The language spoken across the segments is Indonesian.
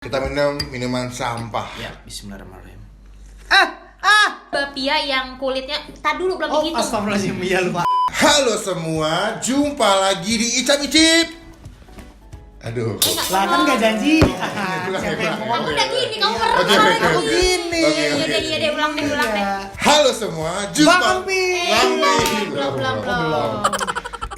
Kita minum minuman sampah. Ya, bismillahirrahmanirrahim. Bapia yang kulitnya, belum begitu. Astagfirullahaladzim, iya lupa. Halo semua, jumpa lagi di Icap Icip. Aduh. Lah kan gak janji. Siapa yang Aku udah gini, kamu Oke, merem. oke, Aku oke. gini. Oke, oke. Iya deh, ulang deh. Halo semua, jumpa. Bang Pi. Belum.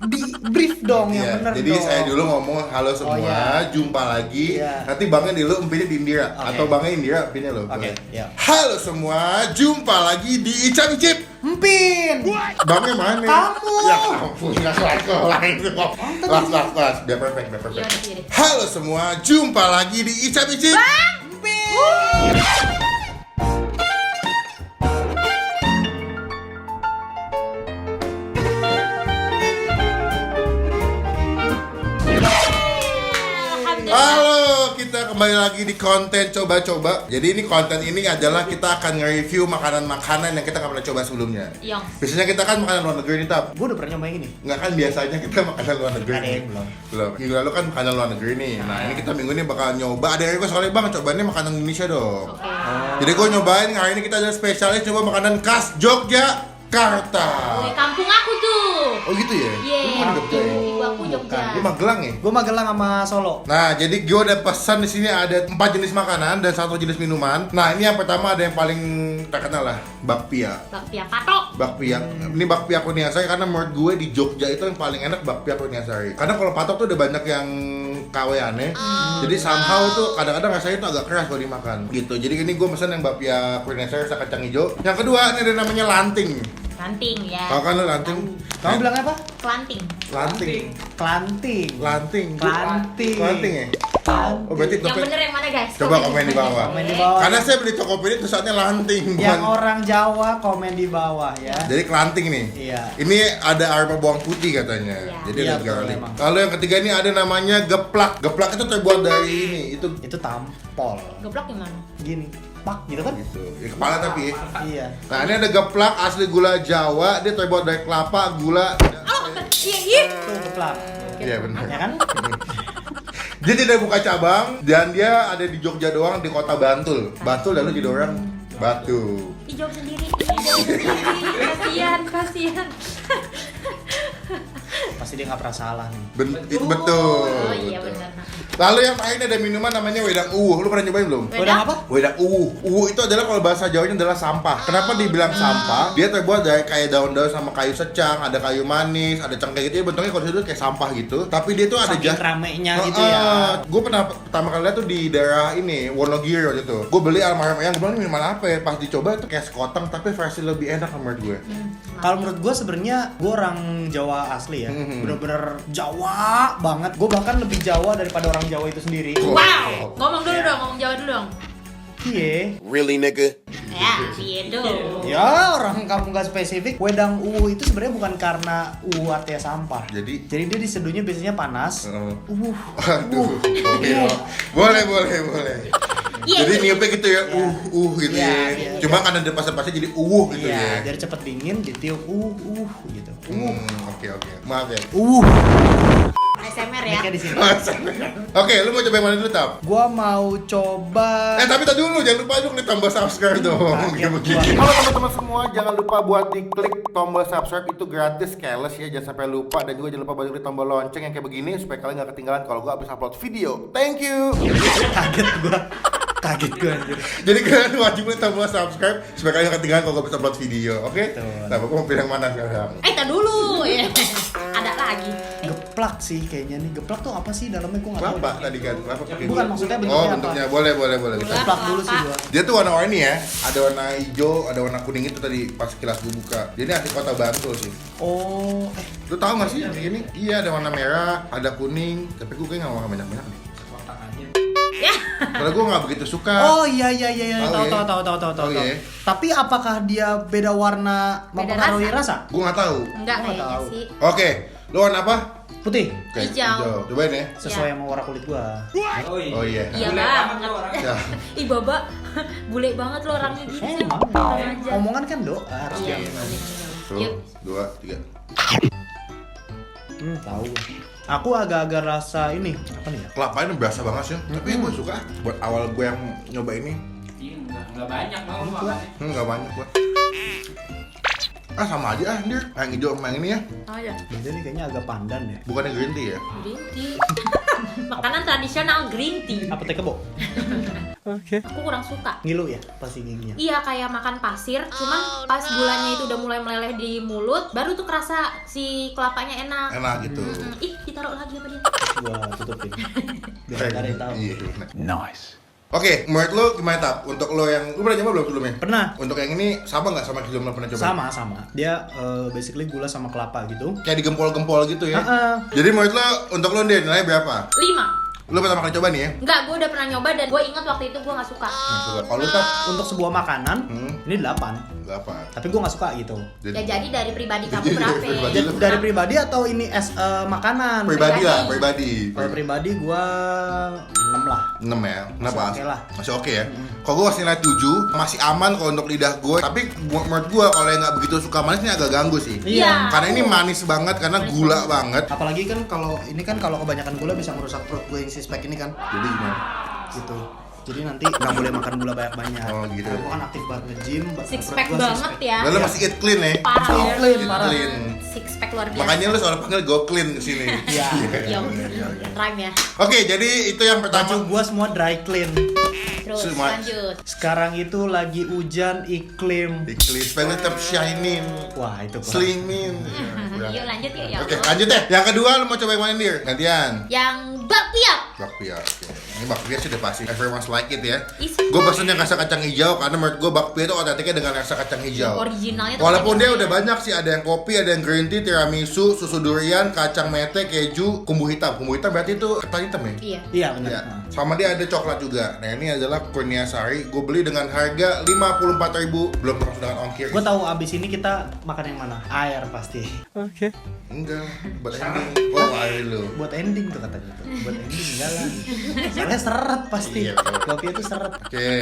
Di brief dong yang Iya, bener jadi dong. saya dulu ngomong halo semua, iya. jumpa lagi. Iya. Nanti bangnya di lu, empinnya di Indira. Oke. Atau bangnya Indira, empinnya lu. Oke, ya. Halo semua, jumpa lagi di Icap Icip. Empin. Bangnya mana? Kamu. Ya ampun, nggak kelar itu kok. Las. Biar perfect. Iya deh. Halo semua, jumpa lagi di Icap Icip. Empin. Halo, kita kembali lagi di konten coba-coba. Jadi ini konten ini adalah kita akan nge-review makanan-makanan yang kita nggak pernah coba sebelumnya. Yang Biasanya kita kan makanan luar negeri nih, Tap. Gue udah pernah nyobain ini. Nggak kan biasanya kita makanan luar negeri. Ada nih. yang belum. Minggu lalu kan makanan luar negeri nih. Nah, ini kita minggu ini bakal nyoba. Ada yang request soalnya, Bang, cobainnya makanan Indonesia dong. Oke. Jadi gue nyobain, hari ini kita ada spesialis coba makanan khas Yogyakarta. Kampung aku tuh. Oh gitu ya? Lu mana Jogja ya? Ibu aku Jogja. Lu Magelang ya? Gue Magelang sama Solo. Nah, jadi gue udah pesan di sini ada 4 jenis makanan dan 1 jenis minuman. Nah, ini yang pertama ada yang paling terkenal lah, bakpia. Bapia patok. Bakpia. Ini bakpia Kurniasari karena menurut gue di Jogja itu yang paling enak bakpia Kurniasari. Karena kalau patok tuh udah banyak yang kaweannya. Jadi somehow tuh kadang-kadang rasanya tuh agak keras kalau dimakan. Gitu. Jadi ini gue pesan yang bakpia Kurniasari rasa kacang hijau. Yang kedua ini ada namanya lanting. Lanting ya. Tahu kan lo lanting? Kamu bilang apa? Kelanting. Lanting. Kelanting. Lanting. Kelanting. Lanting ya? Oh, berarti Yang topik. bener yang mana guys? Coba komen di bawah. Komen di bawah. Karena saya beli Tokopedia tulisannya lanting, Yang bukan. orang Jawa komen di bawah ya. Jadi kelanting nih. Iya. Ini ada aroma bawang putih katanya. Iya. Jadi Iya, ada betul, garlic. memang. Lalu yang ketiga ini ada namanya geplak. Geplak itu terbuat dari ini, itu Itu tampol. Geblok gimana? Gini. Pak gitu kan? gitu. Ya, kepala tapi. Iya. Nah, ini ada geplak asli gula Jawa, dia terbuat dari kelapa, gula. Iya. Tuh keplak. Iya benar. Ya kan? Dia tidak buka cabang dan dia ada di Jogja doang di kota Bantul. Bantul lalu jadi orang Batu. Dijawab sendiri. Kasihan. Pasti dia nggak pernah salah nih. Betul. Oh iya betul. benar. Lalu yang terakhir ada minuman namanya wedang uwuh. Lu pernah nyobain belum? Wedang apa? Wedang uwuh. Uwuh itu adalah kalau bahasa Jawanya adalah sampah. Kenapa dibilang sampah? Dia terbuat dari kayak daun-daun sama kayu secang, ada kayu manis, ada cengkeh gitu. Ya, bentuknya kalau itu kayak sampah gitu. Tapi dia tuh ada Saking ramenya gitu ya. Gue pernah pertama kali lihat tuh di daerah ini Wonogiri waktu itu. Gue beli almarhum yang gue bilang ini minuman apa ya? Pas dicoba itu kayak sekoteng tapi versi lebih enak menurut gue. Kalau menurut gue sebenarnya gue orang Jawa asli ya, Mhm. bener-bener Jawa banget. Gue bahkan lebih Jawa daripada orang Jawa itu sendiri. Wow. Ngomong dulu dong, ngomong Jawa dulu dong. Iya. Really, nigga? Ya, iya dong. Ya orang kamu nggak spesifik. Wedang uwu itu sebenarnya bukan karena uwu artinya sampah. Jadi Jadi dia diseduhnya biasanya panas. Aduh. Boleh. Iya. Jadi niupnya gitu ya, gitu Iya, ya. iya. Cuma karena ada pas-pasnya jadi gitu Iya, ya. biar cepet dingin ditiup gitu. Oke. Maaf ya. ASMR ya. Mic-nya di sini. Oke, lu mau coba yang mana dulu, Tap? Gua mau coba. Tapi tadi dulu, jangan lupa juga ditambah subscribe dong. Kaget Begini. gua. Halo teman-teman semua, jangan lupa buat diklik tombol subscribe, itu gratis, careless ya, jangan sampai lupa. Dan juga jangan lupa buat klik tombol lonceng yang kayak begini supaya kalian gak ketinggalan kalau gua habis upload video. Thank you. Kaget gua anjir. Jadi kalian wajib klik tombol subscribe supaya kalian gak ketinggalan kalau gua habis upload video, oke? Betul. Nah, gua mau pilih yang mana sekarang? Tak dulu ya. Ada lagi. Geplak sih kayaknya nih. Geplak tuh apa sih dalamnya gua nggak tahu. Kelapa tadi kan, kelapa pakai Bukan, gula. maksudnya Oh, bentuknya bentuknya apa? boleh. Geplak dulu sih gua. Dia tuh warna-warni ya, ada warna hijau, ada warna kuning itu tadi pas kilas gue buka. Jadi asli kota Bantul sih. Oh, Lu tahu nggak sih yang kayak gini? Iya, ada warna merah, ada kuning, tapi gue kayak nggak mau banyak-banyak nih. Ya. Soalnya gue nggak begitu suka. Oh iya Tahu tahu. Oh, iya. Tapi apakah dia beda warna Beda mempengaruhi rasa? Gue nggak tahu. Enggak Gua kayaknya tahu. sih. Oke, lu warna apa? Putih. Oke, Hijau. Cobain ya. Sesuai Iya. sama warna kulit gua. Oh iya. Iya banget. Ya. Ih baba, bule banget lo orangnya gitu. Emang. Tenang aja. Omongan kan doa harus Iya. diamin. Yuk. 1, 2, 3. Tahu. Aku agak-agak rasa ini apa nih ya? Kelapanya berasa banget sih. Tapi gue suka. Buat awal gue yang nyoba ini, Iya, nggak banyak mau makannya. nggak banyak gue. Sama aja anjir. Yang hijau sama yang ini ya. Oh ya, Ini nih kayaknya agak pandan ya. Bukannya green tea ya? green tea. Makanan tradisional green tea. Apa teh kebo? Aku kurang suka. Ngilu ya pasti giginya. Iya kayak makan pasir, cuman pas gulanya itu udah mulai meleleh di mulut, baru tuh kerasa si kelapanya enak. Enak gitu. Ih, ditaruh lagi apa dia? Gua tutupin. Biar nggak ada yang tahu. Iya. Nice. Oke, menurut lo gimana Tap? Untuk lo yang, lo pernah coba belum sebelumnya? Pernah. Untuk yang ini sama nggak sama yang belum pernah coba? Sama. Dia basically gula sama kelapa gitu. Kayak digempol-gempol gitu ya? Heeh. Jadi menurut lo, untuk lo dia nilainya berapa? 5. Lo pertama kali coba nih ya? Enggak, gue udah pernah nyoba dan gue ingat waktu itu gue gak suka. Kalau lo Tap? Untuk sebuah makanan, ini 8. Berapa? Tapi gue nggak suka gitu. Ya jadi dari pribadi kamu Jadi berapa? pribadi Jadi dari pribadi atau ini makanan? Pribadi lah, pribadi. Kalau pribadi gue 6 lah. 6 ya? Kenapa? Masih oke lah. Masih oke ya? Kalau gue kasih nilai 7, masih aman kalau untuk lidah gue. Tapi menurut gue kalau yang nggak begitu suka manis ini agak ganggu sih. Iya. Karena ini manis banget, karena gula banget. Apalagi kan kalau ini kan kalau kebanyakan gula bisa merusak perut gue yang six pack ini kan. Jadi gimana? Gitu. Jadi nanti nggak boleh makan gula banyak-banyak. Oh, gitu. Gue kan aktif banget nge-gym. Six perut pack gua banget ya. Lalu masih eat clean ya? Parah ya. Clean, Eat parah. clean. Six pack luar biasa. Makanya lu soal panggil go clean kesini. Iya. Ya, rhyme ya. Oke, jadi itu yang Baju pertama. gue semua dry clean. Terus Semua. lanjut. Sekarang itu lagi hujan iklim. Iklim, supaya lu tetap shining, Wah itu kurang. slimming. Yuk lanjut yuk ya. Oke, lanjut deh. Yang kedua lu mau coba yang mana dir? Gantian. Yang bakpia. Bakpia. Oke. Ini bakpia sih udah pasti. Everyone's like it ya. Isi. Gue pesen yang rasa kacang hijau karena menurut gue bakpia itu otentiknya dengan rasa kacang hijau. Originalnya tuh Walaupun dia kacang udah hijau. banyak sih, ada yang kopi, ada yang green tea, tiramisu, susu durian, kacang mete, keju, kumbu hitam. Kumbu hitam berarti itu ketan hitam ya? Iya. Iya benar. Ya. Sama dia ada coklat juga. Nah ini adalah Kurnia Sari. Gue beli dengan harga 54.000, belum termasuk dengan ongkir. Gue tahu abis ini kita makan yang mana? Air pasti. Enggak, buat ending. Oh, air lu. Buat ending tuh katanya tuh. Buat ending enggak lah. Soalnya seret pasti. Iya, betul. Bakpia itu seret. Oke.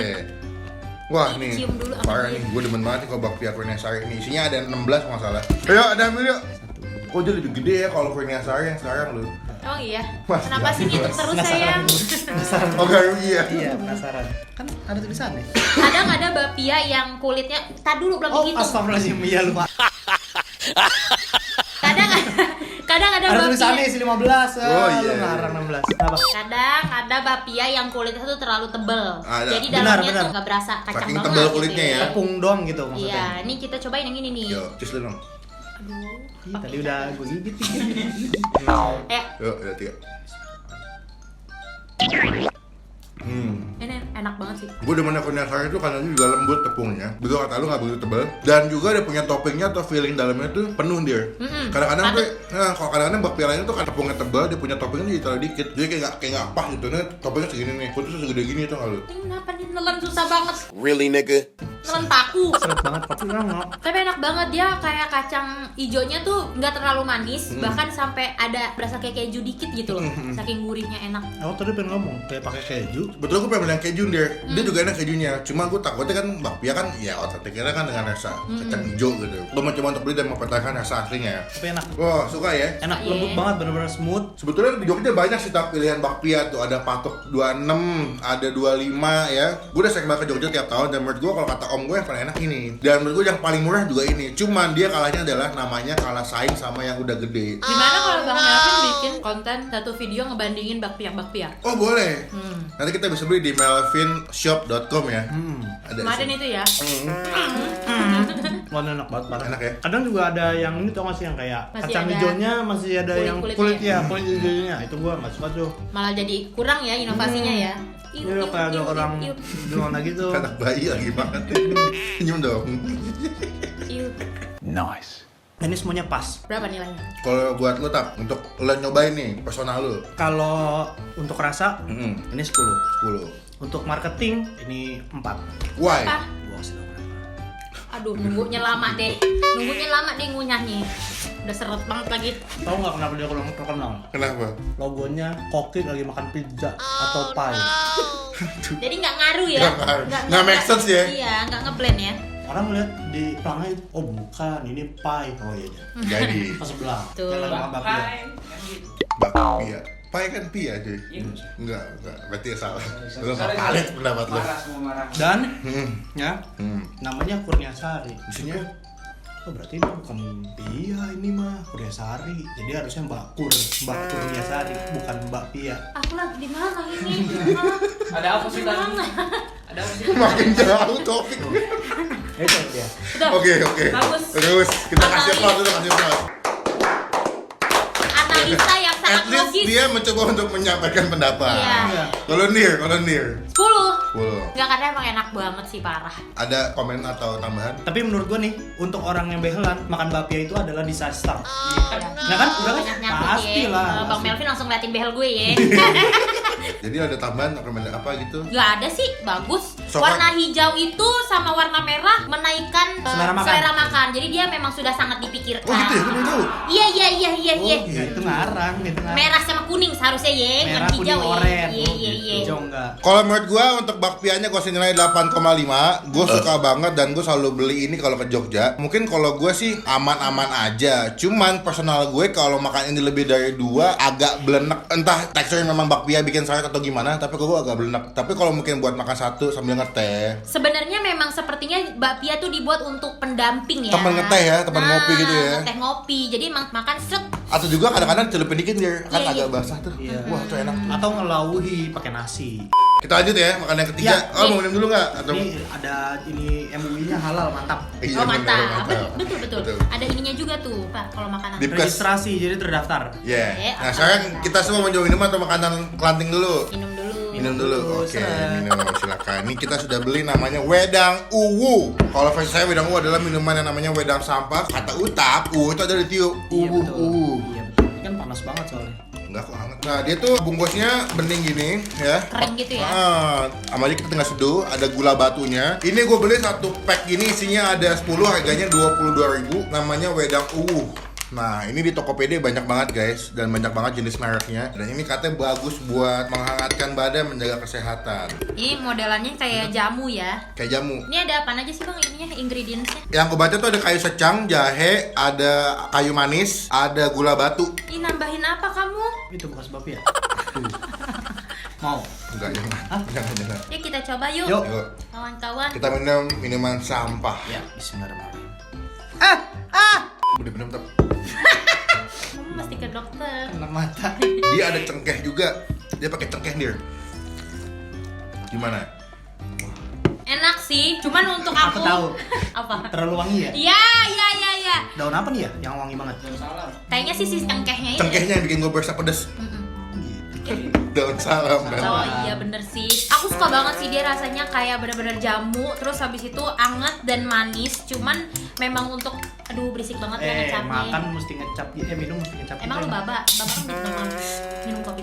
Wah Ini nih, cium dulu parah ambil. nih. Gue demen banget nih kalau bakpia Kurnia Sari ini. Isinya ada 16 kalau nggak salah. Ayo, ada ambil yuk. Kok dia lebih gede ya kalau Kurnia Sari yang sekarang lu? Oh iya. Mas, Kenapa sih jangan, ngitung terus sayang? Penasaran. Oh, gak iya. Iya penasaran. Kan ada tulisannya. Kadang ada bakpia yang kulitnya. Tad dulu belum Oh dihitung. astagfirullahaladzim iya lupa. Kadang ada Ada tulisannya bakpia. isi 15. Oh, iya. Lu ngarang 16. Kenapa? Kadang ada bakpia yang kulitnya tuh terlalu tebel. Ada. Jadi Benar, dalamnya benar. tuh nggak berasa kacang Saking banget tebal gitu kulitnya ya. Tepung dong gitu Iya, maksudnya. ini kita cobain yang ini nih. Yo, cus dulu dong. Aduh. Ih, tadi udah gue gigit. Eh, Yuk, lihat ya. ini enak banget sih. Gue demennya Kurnia Sari itu karena dia juga lembut tepungnya. Betul kata lu nggak begitu tebal. Dan juga dia punya toppingnya atau filling dalamnya tuh penuh dia. Kadang-kadang tuh, nah kalau kadang-kadang bakpia lainnya tuh kan tepungnya tebal, dia punya toppingnya jadi terlalu dikit. Jadi kayak nggak pas gitu. Nah, toppingnya segini nih. Putus segede gini tuh nggak lu? Ini kenapa nih nelen susah banget? Really, nigga? Nelen paku. Seret banget tapi enggak. Tapi enak banget dia kayak kacang hijaunya tuh nggak terlalu manis, bahkan sampai ada berasa kayak keju dikit gitu loh. Saking gurihnya enak. Aku tadi pengen ngomong kayak pakai keju. Betul, gue pengen bilang keju dia. Dia juga enak kejunya. Cuma gue takutnya kan bakpia kan ya otentiknya kan dengan rasa kacang hijau gitu. Gue mau coba untuk beli dan mempertahankan rasa aslinya. Tapi enak. Wah, suka ya? Enak Iya. lembut banget bener-bener smooth. Sebetulnya di Jogja banyak sih tak pilihan bakpia tuh. Ada patok 26, ada 25 ya. Gue udah sering banget ke Jogja tiap tahun dan menurut gue kalau kata om gue yang paling enak ini. Dan menurut gue yang paling murah juga ini. Cuman dia kalahnya adalah namanya kalah saing sama yang udah gede. Gimana kalau Bang Melvin bikin konten satu video ngebandingin bakpia? Oh boleh. Nanti kita bisa beli di melvinshop.com ya. Ada Kemarin sih. itu ya. Wah enak banget parah. Enak ya? Kadang juga ada yang ini tau gak sih yang kayak Masih kacang ada hijaunya masih ada yang kulit-kulitnya. kulit hijaunya. Itu gua nggak suka tuh. Malah jadi kurang ya inovasinya ya. Iya kayak ada orang gimana gitu. Anak bayi lagi banget. Senyum dong. Nice. Ini semuanya pas. Berapa nilainya? Kalau buat lo tap untuk lo nyobain nih personal lo. Kalau untuk rasa ini 10. 10. Untuk marketing ini 4. Why? Ah, Gua kasih tau kenapa. aduh nunggunya lama deh. Ngunyahnya. Udah seret banget lagi. Tahu nggak kenapa dia kurang terkenal? Kenapa? Logonya koki lagi makan pizza atau pie. Jadi nggak ngaruh ya? Nggak ngaruh. Nggak make sense ya? Iya, nggak ngeblend ya. Orang lihat di pelangnya, oh bukan, ini pie. Oh iya. Jadi Pas sebelah. Tuh. Jalan sama bakpia. Pakai kan gitu. bakpia. Pai kan pia cuy. Iya. Enggak. Berarti salah. Lu Sorry, valid sorry. pendapat lu. Marah semua marah. Dan Hmm. ya, Hmm. namanya Kurniasari. Maksudnya? Oh berarti ini bukan Pia, ini mah Kurniasari. Jadi harusnya Mbak Kurniasari, bukan Mbak Pia. Aku lagi di mana ini? Ada apa sih tadi? Ada apa sih? Makin jauh topik. Itu dia. Udah. Oke. Bagus. Terus kita kasih applause dulu, kasih applause. Analisa yang At sangat least logis. dia mencoba untuk menyampaikan pendapat. Iya. Kalau Nir. 10. 10. Enggak, karena emang enak banget sih, parah. Ada komen atau tambahan? Tapi menurut gua nih, untuk orang yang behelan, makan bakpia itu adalah disaster. Nah kan, udah kan? Banyak nyangkut Pasti ya. lah. Bang Melvin langsung ngeliatin behel gue ya. Jadi ada tambahan atau komen apa gitu? Gak ada sih, bagus. So Warna hijau itu sama warna merah menaikkan Selera makan. Jadi dia memang sudah sangat dipikirkan. Oh gitu ya, gue belum tahu. Iya. Ya, itu ngarang, Merah sama kuning seharusnya ya, bukan Merah, hijau kuning, ya. oranye. Iya. Hijau enggak. Kalau menurut gua untuk bakpianya gua kasih nilai 8,5. Gua suka banget dan gua selalu beli ini kalau ke Jogja. Mungkin kalau gua sih aman-aman aja. Cuman personal gue kalau makan ini lebih dari 2 agak belenek. Entah teksturnya memang bakpia bikin seret atau gimana, tapi gua agak belenek. Tapi kalau mungkin buat makan satu sambil ngeteh. Sebenarnya memang sepertinya bakpia tuh dibuat untuk pendamping ya. Temen ngeteh ya, temen ngopi gitu ya. Ngeteh ngopi. Jadi makan set. Atau juga kadang-kadang celupin dikit dia kan Iya, agak iya. basah tuh. Iya. Wah, itu enak. Atau ngelauhi pakai nasi. Kita lanjut ya, makan yang ketiga. Ya, Oh, nih. mau minum dulu nggak? Atau Ini ada MUI-nya halal, mantap. Iya, Oh bener, mantap. Betul. Ada ininya juga tuh, Pak, kalau makanan. Dip- Registrasi, jadi terdaftar. Yeah. Oke, Nah, apa? sekarang kita semua mau minum atau makanan kelanting dulu? Minum dulu. Minum dulu. Oke, Seret. minum silakan. Ini kita sudah beli namanya wedang uwu. Kalau versi saya wedang uwu adalah minuman yang namanya wedang sampah. Kata Utap, uwu itu ada di tiup. Iya, Uwu, betul. uwu. Iya, betul. Ini kan panas banget soalnya. Enggak kok hangat. Nah, dia tuh bungkusnya bening gini ya. Kering gitu ya. Sama aja kita tinggal seduh, ada gula batunya. Ini gue beli satu pack gini isinya ada 10, harganya 22.000. Namanya wedang uwu. Nah, ini di Tokopedia banyak banget guys, dan banyak banget jenis mereknya. Dan ini katanya bagus buat menghangatkan badan, menjaga kesehatan. Ini modelannya kayak jamu ya. Kayak jamu. Ini ada apa aja sih Bang ininya, ingredientsnya? Yang aku baca tuh ada kayu secang, jahe, ada kayu manis, ada gula batu. Ih, nambahin apa kamu? Itu bekas bakpia. Mau? Enggak, jangan. Yuk kita coba yuk. Yuk. Yuk, Kawan-kawan. kita minum minuman sampah. Ya, bismillahirrahmanirrahim. Udah minum tuh. Kamu mesti ke dokter. Kena mata. Dia ada cengkeh juga. Dia pakai cengkeh dia. Gimana? Enak sih, cuman untuk Aku aku. tahu. Apa? Terlalu wangi ya? Ya. Daun apa nih ya yang wangi banget? Salam. Kayaknya sih si cengkehnya ini. Cengkehnya yang bikin gue berasa pedes. Mm-mm. Daun salam. Oh iya bener sih. Aku suka banget sih dia rasanya kayak bener-bener jamu. Terus habis itu anget dan manis. Cuman memang untuk aduh berisik banget ya ngecapnya. Makan mesti ngecap. Minum mesti ngecap. Emang lu baba kan minum kopi.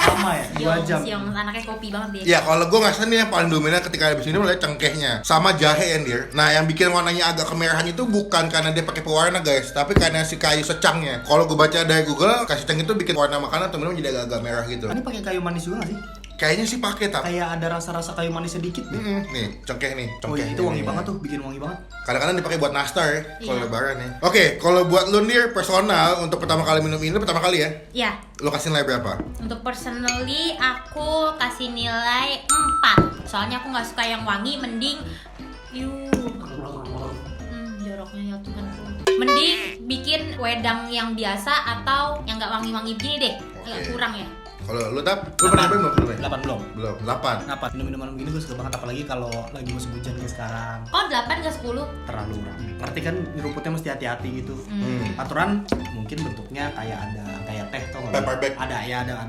Lama ya? 2 jam. Yang anaknya kopi banget dia. Ya kalau gue nggak nih yang paling dominan ketika habis minum adalah cengkehnya sama jahe yang dia. Nah yang bikin warnanya agak kemerahan itu bukan karena dia pakai pewarna guys, tapi karena si kayu secangnya. Kalau gue baca dari Google, kayu secang itu bikin warna makanan atau minum jadi agak-agak merah gitu. Ini pakai kayu manis juga nggak sih? Kayaknya sih pakai tapi. Kayak ada rasa-rasa kayu manis sedikit deh. Nih cengkeh nih. Oh iya, Cengkeh itu wangi ini. banget tuh, bikin wangi banget. Kadang-kadang dipakai buat nastar ya, kalau Iya. lebaran ya. Oke, kalau buat lu Nir, personal untuk pertama kali minum ini pertama kali ya. Ya, Lu kasih nilai berapa? untuk personally aku kasih nilai 4. Soalnya aku nggak suka yang wangi, mending joroknya ya Tuhanku. Mending bikin wedang yang biasa atau yang nggak wangi-wangi begini deh. Agak Oke. kurang ya. Kalau lu Tap, lu pernah nyobain belum? 8 belum. Belum. 8. Kenapa? Minum-minuman begini gue suka banget, apalagi kalau lagi musim hujan kayak sekarang. Oh 8 ke 10? Terlalu rame. Berarti kan nyeruputnya mesti hati-hati gitu. Aturan mungkin bentuknya kayak ada kayak teh tau nggak? Paper bag. Ada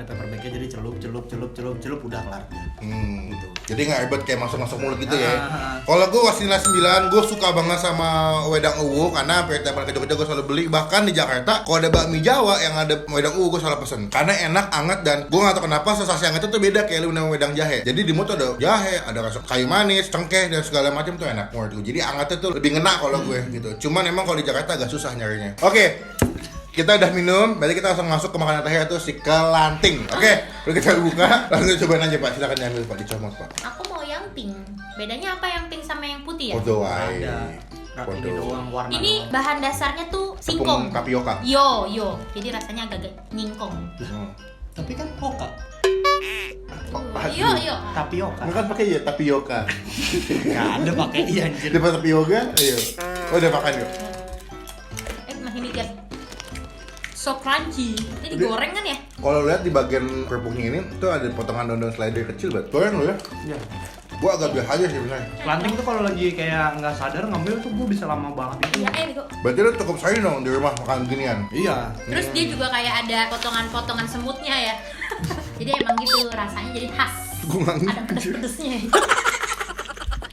paper bagnya, jadi celup udah kelar. Gitu. Jadi nggak ribet kayak masuk-masuk mulut gitu ya. Ah. Kalau gue kasih nilai 9, gue suka banget sama wedang uwu karena hampir tiap kali ke Jogja gue selalu beli. Bahkan di Jakarta kalau ada bakmi Jawa yang ada wedang uwu gue selalu pesen karena enak, anget, dan gue nggak tahu kenapa sensasi yang itu tuh beda kayak lu minum wedang jahe. Jadi di mulut tuh ada jahe, ada rasa kayu manis, cengkeh dan segala macam tuh enak menurut gue. Jadi angetnya tuh lebih ngena kalau gue gitu. Cuman emang kalau di Jakarta agak susah nyarinya. Oke. Kita udah minum, berarti kita langsung masuk ke makanan terakhir tuh si kelanting. Oke, udah kita buka, langsung cobain aja Pak. Silakan diambil Pak, dicomot Pak. Aku mau yang warna pink. Bedanya apa yang pink sama yang putih ya? Podo wae. Ada. Tapi ini doang warna. Ini doang. bahan dasarnya tuh Tepung singkong. tapioka. Yo. Jadi rasanya agak nyingkong. Tapi kan oka. Yo. Tapioka. Lu kan pakai ya tapioka. Enggak ada pakai iya anjir. Dia pakai tapioka, ayo. Oh, udah makan yuk. Masih mikir. So crunchy. Ini digoreng kan ya? Kalau lihat di bagian kerupuknya ini tuh ada potongan daun-daun slider kecil banget. Goreng lo ya. Iya. Gua agak biasa aja sih bener. Planting tuh kalau lagi kayak nggak sadar ngambil tuh gue bisa lama banget itu. Iya, Bego. Berarti lu cukup sering dong di rumah makan ginian. Iya. Terus dia juga kayak ada potongan-potongan semutnya ya. Jadi emang gitu rasanya jadi khas. Gua nggak Ada ngerti. pedes-pedesnya.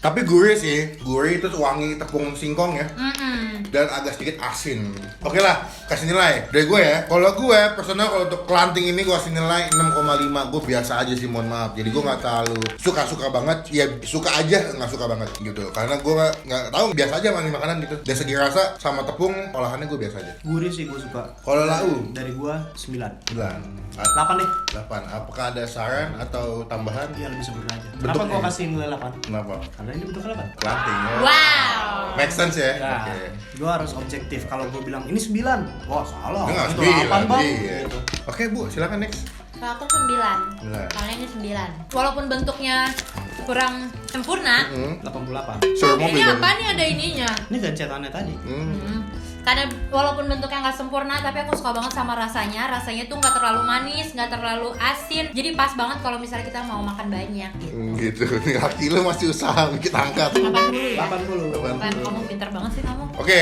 Tapi gurih sih, gurih itu wangi tepung singkong ya. Dan agak sedikit asin. Oke lah, kasih nilai dari gue ya. Kalau gue personal kalau untuk kelanting ini gue kasih nilai 6,5. Gue biasa aja sih, mohon maaf. Jadi gue nggak terlalu suka banget. Ya suka aja, nggak suka banget gitu. Karena gue nggak tahu, biasa aja makan makanan gitu. Dari segi rasa sama tepung olahannya gue biasa aja. Gurih sih gue suka. Kalau lau, Dari gue 9. 9, 8 deh. 8. Apakah ada saran atau tambahan? Iya lebih sempurna aja. Bentuknya. Kenapa gue kasih nilai 8? Kenapa? Karena ini bentuknya 8. Kelanting ya. Wow. Make sense ya? Ya, Oke. gue harus objektif. Kalau gue bilang ini 9, wah salah. Enggak, Itu 9, 8 bang. iya. Gitu. Oke Bu, silakan next. Kalau aku 9. 9. Kalian ini 9. Walaupun bentuknya kurang sempurna, 88. Suruh ini mobil apa nih ada ininya? Ini gancetannya tadi. Karena walaupun bentuknya nggak sempurna, tapi aku suka banget sama rasanya. Rasanya tuh nggak terlalu manis, nggak terlalu asin. Jadi pas banget kalau misalnya kita mau makan banyak. Gitu. Gitu, nih laki lu masih usaha kita angkat. 80 ya? 80. Keren, kamu pintar banget sih kamu. Oke,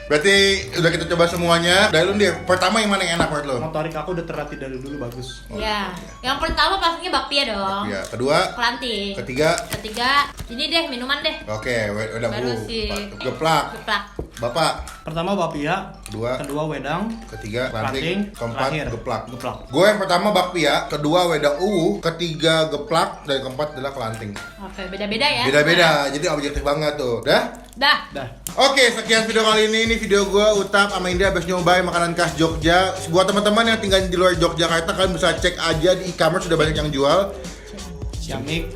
berarti udah kita coba semuanya. Dari lu dia, pertama yang mana yang enak menurut lu? Motorik aku udah terlatih dari dulu bagus. Ya, yang pertama pastinya bakpia dong. Ya, kedua, Kelanting. ketiga, ini deh minuman deh. oke, udah Baru Bu. si Geplak. geplak. Bapak, Pertama bapia, kedua, wedang, ketiga, Kelanting, keempat, terakhir, geplak. geplak. Gue yang pertama bakpia, kedua wedang uwu, ketiga geplak, dan keempat adalah kelanting. Oke, beda-beda ya. Beda-beda, jadi objektif banget tuh. Dah? Dah. Dah. Oke, sekian video kali ini. Ini video gue, Utap sama Indra habis nyobain makanan khas Jogja. Buat teman-teman yang tinggal di luar Yogyakarta, kalian bisa cek aja di e-commerce, sudah banyak yang jual. Ciamik,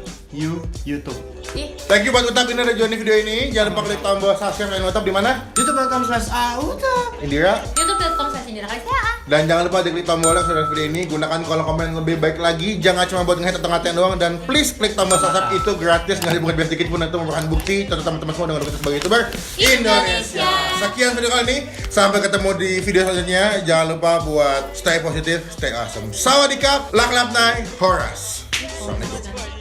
YouTube. Ih, Thank you buat Utap ini udah join di video ini. Jangan lupa klik tombol subscribe dan Utap di mana? youtube.com/auta. Indira. youtube.com/indira.kalisa. Dan jangan lupa klik tombol like sudah video ini. Gunakan kolom komen yang lebih baik lagi. Jangan cuma buat nge-hate atau ngatain doang. Dan please klik tombol subscribe, itu gratis, nggak dibuat biaya sedikit pun. Itu merupakan bukti untuk teman-teman semua dengan kita sebagai YouTuber Indonesia. Sekian video kali ini. Sampai ketemu di video selanjutnya. Jangan lupa buat stay positif, stay awesome. Sawadee krap, lak lap nai, Horas. Assalamualaikum.